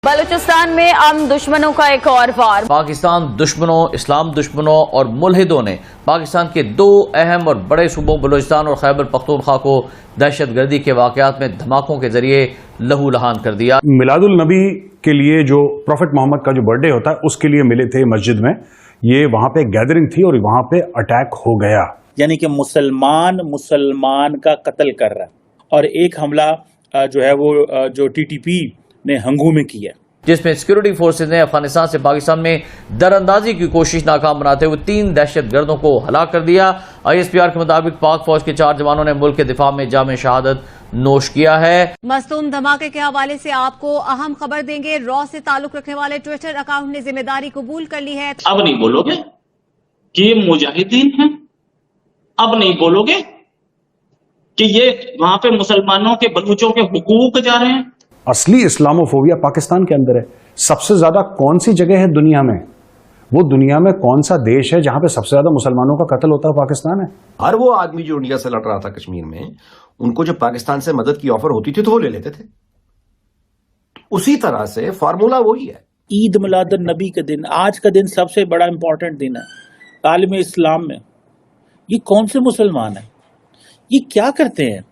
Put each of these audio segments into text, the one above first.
बलूचिस्तान में अमन दुश्मनों का एक और वार। पाकिस्तान दुश्मनों, इस्लाम दुश्मनों और मुल्हिदों ने पाकिस्तान के दो अहम और बड़े सूबों बलूचिस्तान और खैबर पख्तूनख्वा को दहशतगर्दी के वाकयात में धमाकों के जरिए लहूलुहान कर दिया। मिलादुल नबी के लिए जो प्रॉफेट मोहम्मद का जो बर्थडे होता है उसके लिए मिले थे मस्जिद में, ये वहां पे गैदरिंग थी और वहां पे अटैक हो गया। यानी कि मुसलमान का कत्ल कर रहा है और एक हमला जो है वो जो टीटीपी ने हंगू में किया, जिसमें सिक्योरिटी फोर्सेज ने अफगानिस्तान से पाकिस्तान में दरअंदाजी की कोशिश नाकाम बनाते हुए 3 दहशतगर्दों को हलाक कर दिया। ISPR के मुताबिक पाक फौज के 4 जवानों ने मुल्क के दिफा में जाम शहादत नोश किया है। मस्तूम धमाके के हवाले से आपको अहम खबर देंगे। रॉ से ताल्लुक रखने वाले ट्विटर अकाउंट ने जिम्मेदारी कबूल कर ली है। अब नहीं बोलोगे कि ये मुजाहिदीन हैं, अब नहीं बोलोगे कि ये वहां पे मुसलमानों के बलूचों के हुकूक जा रहे हैं। असली इस्लामोफोबिया पाकिस्तान के अंदर है। सबसे ज्यादा कौन सी जगह है दुनिया में, वो दुनिया में कौन सा देश है जहां पे सबसे ज्यादा मुसलमानों का कत्ल होता है? पाकिस्तान है। हर वो आदमी जो इंडिया से लड़ रहा था कश्मीर में, उनको जब पाकिस्तान से मदद की ऑफर होती थी तो वो ले लेते थे। उसी तरह से फार्मूला वही है। ईद मिलादुन नबी का दिन, आज का दिन सबसे बड़ा इंपॉर्टेंट दिन है आलम इस्लाम में। ये कौन से मुसलमान है, ये क्या करते हैं,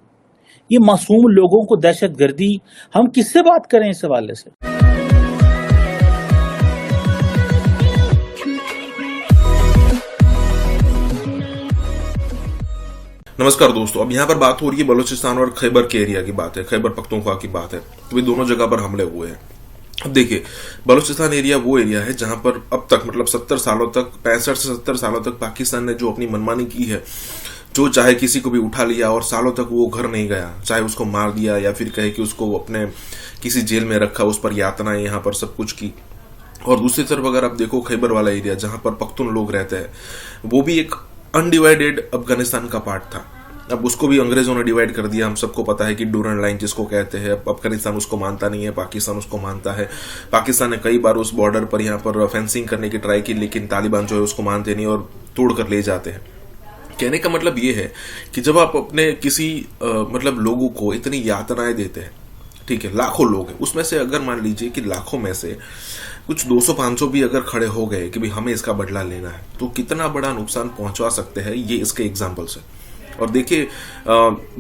ये मासूम लोगों को दहशतगर्दी, हम किससे बात करें इस हवाले से? नमस्कार दोस्तों, अब यहाँ पर बात हो रही है बलूचिस्तान और खैबर के एरिया की बात है, खैबर पख्तूनख्वा की बात है। तो ये दोनों जगह पर हमले हुए हैं। अब देखिए, बलूचिस्तान एरिया वो एरिया है जहां पर अब तक मतलब 70 सालों तक, 65 से 70 सालों तक पाकिस्तान ने जो अपनी मनमानी की है, जो चाहे किसी को भी उठा लिया और सालों तक वो घर नहीं गया, चाहे उसको मार दिया या फिर कहे कि उसको अपने किसी जेल में रखा, उस पर यातनाएं यहाँ पर सब कुछ की। और दूसरी तरफ अगर आप देखो खैबर वाला एरिया जहां पर पख्तून लोग रहते हैं, वो भी एक अनडिवाइडेड अफगानिस्तान का पार्ट था। अब उसको भी अंग्रेजों ने डिवाइड कर दिया। हम सबको पता है कि डूरन लाइन जिसको कहते हैं, अफगानिस्तान उसको मानता नहीं है, पाकिस्तान उसको मानता है। पाकिस्तान ने कई बार उस बॉर्डर पर यहाँ पर फेंसिंग करने की ट्राई की, लेकिन तालिबान जो है उसको मानते नहीं और तोड़ कर ले जाते हैं। कहने का मतलब ये है कि जब आप अपने किसी मतलब लोगों को इतनी यातनाएं देते हैं, ठीक है, लाखों लोग हैं, उसमें से अगर मान लीजिए कि लाखों में से कुछ 200-500 भी अगर खड़े हो गए कि भाई हमें इसका बदला लेना है, तो कितना बड़ा नुकसान पहुंचा सकते हैं, ये इसके एग्जाम्पल्स है। और देखिए,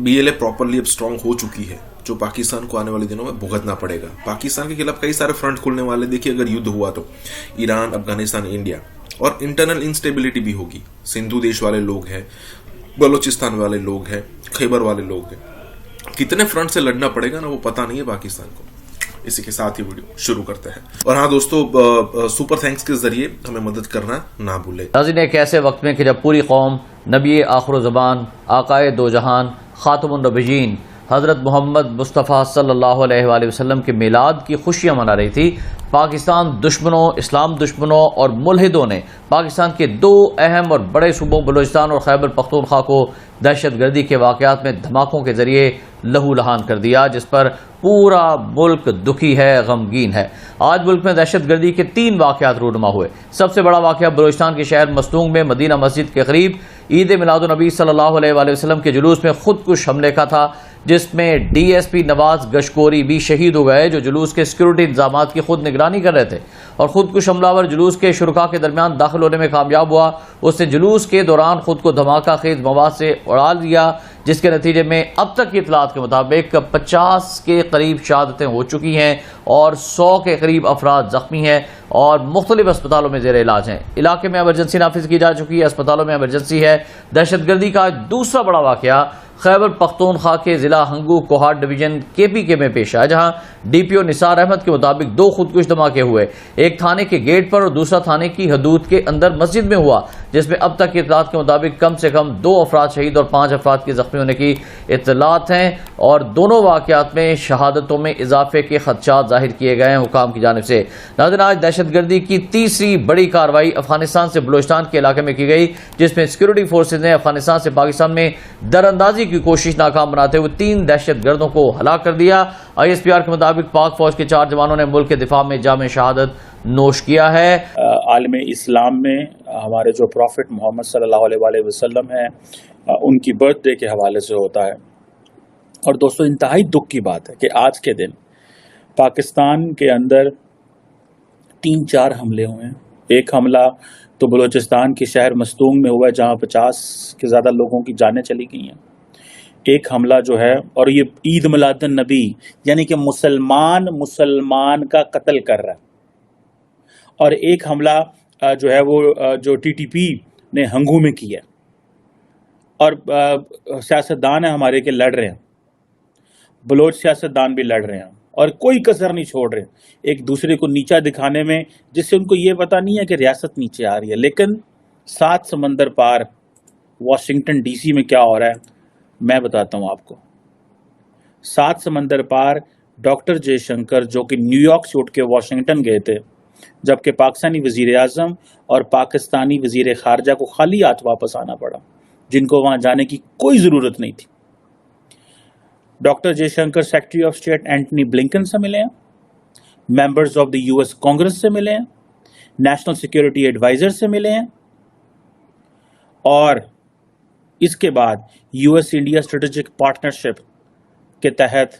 BLA प्रॉपरली अब स्ट्रांग हो चुकी है, जो पाकिस्तान को आने वाले दिनों में भुगतना पड़ेगा। पाकिस्तान के खिलाफ कई सारे फ्रंट खुलने वाले। देखिए, अगर युद्ध हुआ तो ईरान, अफगानिस्तान, इंडिया, और इंटरनल इंस्टेबिलिटी भी होगी। सिंधु देश वाले लोग हैं, बलूचिस्तान वाले लोग हैं, खैबर वाले लोग हैं, कितने फ्रंट से लड़ना पड़ेगा ना, वो पता नहीं है पाकिस्तान को। इसी के साथ ही वीडियो शुरू करते हैं। और हाँ दोस्तों, सुपर थैंक्स के जरिए हमें मदद करना ना भूले। नाज़रीन, एक ऐसे वक्त में कि जब पूरी कौम नबी आखिर ज़बान, आकाए दो जहान, खातमुन नबीयीन हज़रत मोहम्मद मुस्तफ़ा सल्लल्लाहु अलैहि वसल्लम के मिलाद की खुशियां मना रही थी, पाकिस्तान दुश्मनों, इस्लाम दुश्मनों और मुल्हिदों ने पाकिस्तान के 2 अहम और बड़े सूबों बलूचिस्तान और खैबर पख्तूनख्वा को दहशतगर्दी के वाकयात में धमाकों के जरिए लहूलुहान कर दिया, जिस पर पूरा मुल्क दुखी है, गमगीन है। आज मुल्क में दहशतगर्दी के 3 वाकयात रूनुमा हुए। सबसे बड़ा वाकया बलूचिस्तान के शहर मस्तूंग में मदीना मस्जिद के करीब ईद मिलादुन नबी सल्लल्लाहु अलैहि वसल्लम के जुलूस में खुदकुश हमले का था, जिसमें DSP नवाज गशकोरी भी शहीद हो गए, जो जुलूस के सिक्योरिटी इंतजाम की खुद निगरानी कर रहे थे। और खुदकुश हमलावर जुलूस के शुरका के दरमियान दाखिल होने में कामयाब हुआ। उसने जुलूस के दौरान खुद को धमाका खेज मवाद से उड़ा लिया, जिसके नतीजे में अब तक की इतलात के मुताबिक 50 के करीब शहादतें हो चुकी हैं और 100 के करीब अफराद जख्मी हैं और मुख्तलिफ अस्पतालों में जेर इलाज हैं। इलाके में एमरजेंसी नाफिज की जा चुकी है, अस्पतालों में एमरजेंसी है। दहशतगर्दी का दूसरा बड़ा वाकया खैबर पख्तूनख्वा के जिला हंगू कोहाट डिवीजन KPK में पेश आया, जहां DPO निसार अहमद के मुताबिक 2 खुदकुश धमाके हुए, एक थाने के गेट पर और दूसरा थाने की हदूद के अंदर मस्जिद में हुआ, जिसमें अब तक की इतलात के मुताबिक कम से कम 2 अफराद शहीद और 5 अफराद के जख्मी होने की इतलात हैं। और दोनों वाकयात में शहादतों में इजाफे के खदशात जाहिर किए गए हैं हुकाम की जानिब से। नाज़रीन, आज दहशतगर्दी की तीसरी बड़ी कार्रवाई अफगानिस्तान से बलूचिस्तान के इलाके में की गई, जिसमें सिक्योरिटी फोर्सेज ने अफगानिस्तान से पाकिस्तान में दरअंदाजी की कोशिश नाकाम बनाते हुए 3 दहशतगर्दों को हलाक कर दिया। ISPR के मुताबिक पाक फौज के 4 जवानों ने मुल्क के दिफा में जाम शहादत नोश किया है। आलम इस्लाम में हमारे जो प्रॉफेट मोहम्मद सल्लल्लाहु अलैहि वसल्लम है, उनकी बर्थडे के हवाले से होता है। और दोस्तों, इंतहाई दुख की बात है कि आज के दिन पाकिस्तान के अंदर 3-4 हमले हुए हैं। एक हमला तो बलूचिस्तान के शहर मस्तूंग में हुआ है, जहां 50 के ज़्यादा लोगों की जानें चली गई हैं। एक हमला जो है, और ये ईद मिलादुन नबी यानी कि मुसलमान का कत्ल कर रहा है। और एक हमला जो है वो जो टीटीपी ने हंगू में किया, और सियासतदान है हमारे के लड़ रहे हैं, बलोच सियासतदान भी लड़ रहे हैं और कोई कसर नहीं छोड़ रहे एक दूसरे को नीचा दिखाने में, जिससे उनको ये पता नहीं है कि रियासत नीचे आ रही है। लेकिन 7 समंदर पार वॉशिंगटन डीसी में क्या हो रहा है मैं बताता हूं आपको। 7 समंदर पार डॉक्टर जयशंकर जो कि न्यूयॉर्क से उठ के वॉशिंगटन गए थे, जबकि पाकिस्तानी वजीर आजम और पाकिस्तानी वजीर खारजा को खाली हाथ वापस आना पड़ा, जिनको वहां जाने की कोई जरूरत नहीं थी। Doctor Jaishankar secretary of state Antony Blinken से मिले हैं, members of the US Congress से मिले हैं, नेशनल सिक्योरिटी एडवाइजर से मिले हैं, और इसके बाद यूएस इंडिया स्ट्रेटेजिक पार्टनरशिप के तहत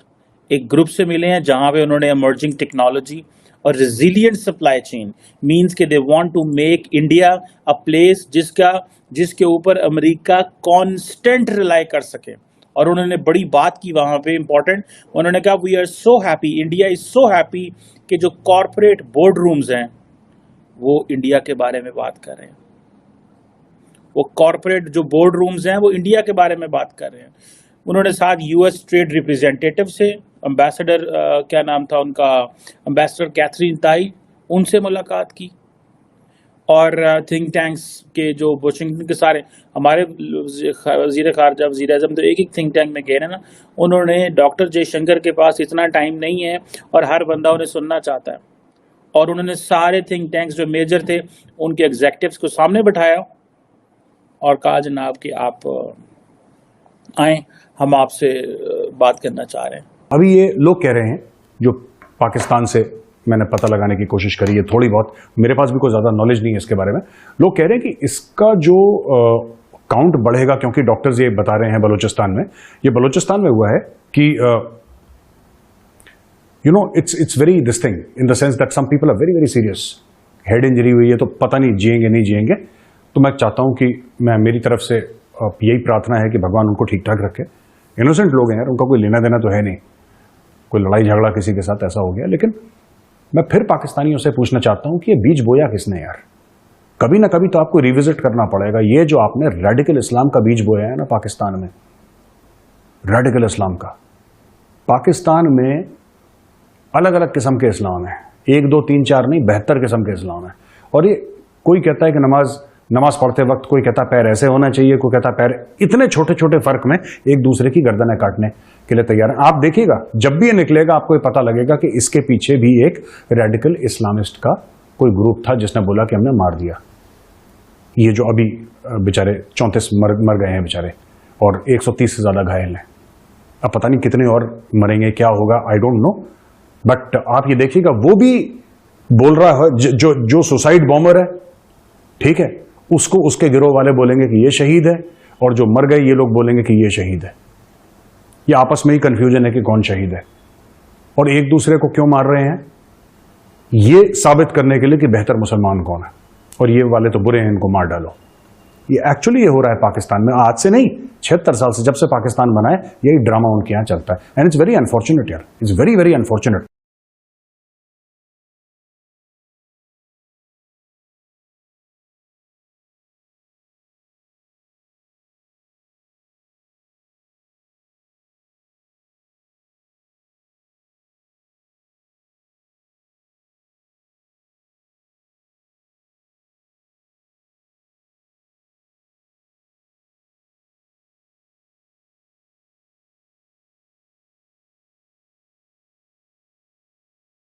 एक ग्रुप से मिले हैं, जहां पे उन्होंने इमर्जिंग टेक्नोलॉजी और रेजिलिएंट सप्लाई चेन मींस के they want to make India a place जिसके ऊपर अमेरिका कांस्टेंट रिलाई कर सके। और उन्होंने बड़ी बात की वहां पे इंपॉर्टेंट, उन्होंने कहा we are so happy, India is so happy कि जो कॉरपोरेट बोर्ड रूम्स हैं वो इंडिया के बारे में बात कर रहे हैं, वो कॉरपोरेट जो बोर्ड रूम्स हैं वो इंडिया के बारे में बात कर रहे हैं। उन्होंने साथ यूएस ट्रेड रिप्रेजेंटेटिव से एम्बेसडर क्या नाम था उनका, एम्बेसडर कैथरीन ताई, उनसे मुलाकात की, और थिंक टैंक्स के जो वाशिंगटन के सारे हमारे वजीर खारजा वजीर आजम तो एक थिंक टैंक में गए ना, उन्होंने डॉक्टर जयशंकर के पास इतना टाइम नहीं है और हर बंदा उन्हें सुनना चाहता है, और उन्होंने सारे थिंक टैंक्स जो मेजर थे उनके एग्जेक्टिव्स को सामने बैठाया और कहा जनाब कि आप आए, हम आपसे बात करना चाह रहे हैं। अभी ये लोग कह रहे हैं, जो पाकिस्तान से मैंने पता लगाने की कोशिश करी है थोड़ी बहुत, मेरे पास भी कोई ज़्यादा नॉलेज नहीं है इसके बारे में, लोग कह रहे हैं कि इसका जो काउंट बढ़ेगा, क्योंकि डॉक्टर्स ये बता रहे हैं बलूचिस्तान में, ये बलूचिस्तान में हुआ है कि you know it's very this thing in the sense that some people are very very serious, head injury हुई है तो पता नहीं जिएंगे नहीं जिएंगे। तो मैं चाहता हूं कि मेरी तरफ से यही प्रार्थना है कि भगवान उनको ठीक ठाक रखे। इनोसेंट लोग हैं यार, उनका कोई लेना देना तो है नहीं, कोई लड़ाई झगड़ा किसी के साथ ऐसा हो गया। लेकिन मैं फिर पाकिस्तानियों से पूछना चाहता हूं कि ये बीज बोया किसने यार? कभी ना कभी तो आपको रिविजिट करना पड़ेगा। ये जो आपने रेडिकल इस्लाम का बीज बोया है ना पाकिस्तान में, रेडिकल इस्लाम का, पाकिस्तान में अलग अलग किस्म के इस्लाम है, 1 2 3 4 नहीं, 72 किस्म के इस्लाम है। और ये कोई कहता है कि नमाज पढ़ते वक्त कोई कहता पैर ऐसे होना चाहिए, कोई कहता पैर, इतने छोटे छोटे फर्क में एक दूसरे की गर्दनें काटने के लिए तैयार है। आप देखिएगा जब भी ये निकलेगा आपको ये पता लगेगा कि इसके पीछे भी एक रेडिकल इस्लामिस्ट का कोई ग्रुप था जिसने बोला कि हमने मार दिया। ये जो अभी बेचारे 34 मर गए हैं बेचारे, और 130 से ज्यादा घायल हैं। अब पता नहीं कितने और मरेंगे, क्या होगा, आई डोंट नो। बट आप ये देखिएगा वो भी बोल रहा है, जो सुसाइड बॉम्बर है, ठीक है, उसको उसके गिरोह वाले बोलेंगे कि ये शहीद है, और जो मर गए ये लोग बोलेंगे कि ये शहीद है। ये आपस में ही कंफ्यूजन है कि कौन शहीद है, और एक दूसरे को क्यों मार रहे हैं ये साबित करने के लिए कि बेहतर मुसलमान कौन है, और ये वाले तो बुरे हैं, इनको मार डालो। ये एक्चुअली ये हो रहा है पाकिस्तान में, आज से नहीं, 76 साल से, जब से पाकिस्तान बना है यही ड्रामा उनके यहां चलता है। एंड इट्स वेरी अनफॉर्चुनेट यार, इट्स वेरी वेरी अनफॉर्चुनेट।